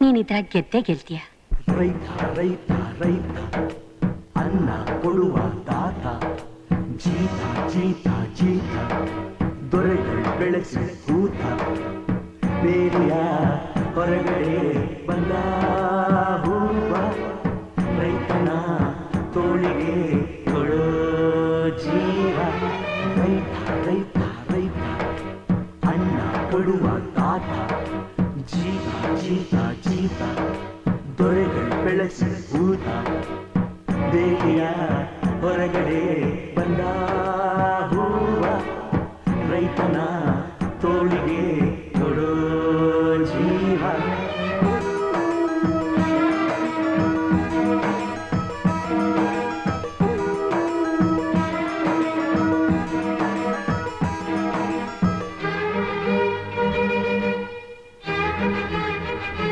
ನೀನಿದ್ರ ಗೆದ್ದೆ ಗೆಲ್ತೀಯ. ರೈತ ರೈತ ರೈತ ಅನ್ನ ಕೊಡುವ ದಾತ, ಜೀತ ಜೀತ ಜೀತ ದೊರೆಗಳು ಬೆಳೆಸಿ ಕೂತ, ಬೇಲಿಯ ಹೊರಗಡೆ ಬಂದ ಹೂವ, ರೈತನ ತೋಳಿಗೆ ಕೊಡೋ ಜೀವ. ರೈತ ರೈತ ರೈತ ಅನ್ನ ಕೊಡುವ ದಾತ, ಜೀತ ಜೀತ ಜೀತ ದೊರೆಗಳು ಬೆಳೆಸಿ ಕೂತ, ಬೇಲಿಯ ಹೊರಗಡೆ ಬಂದ ಹೂವ, ರೈತನ ತೋಳಿಗೆ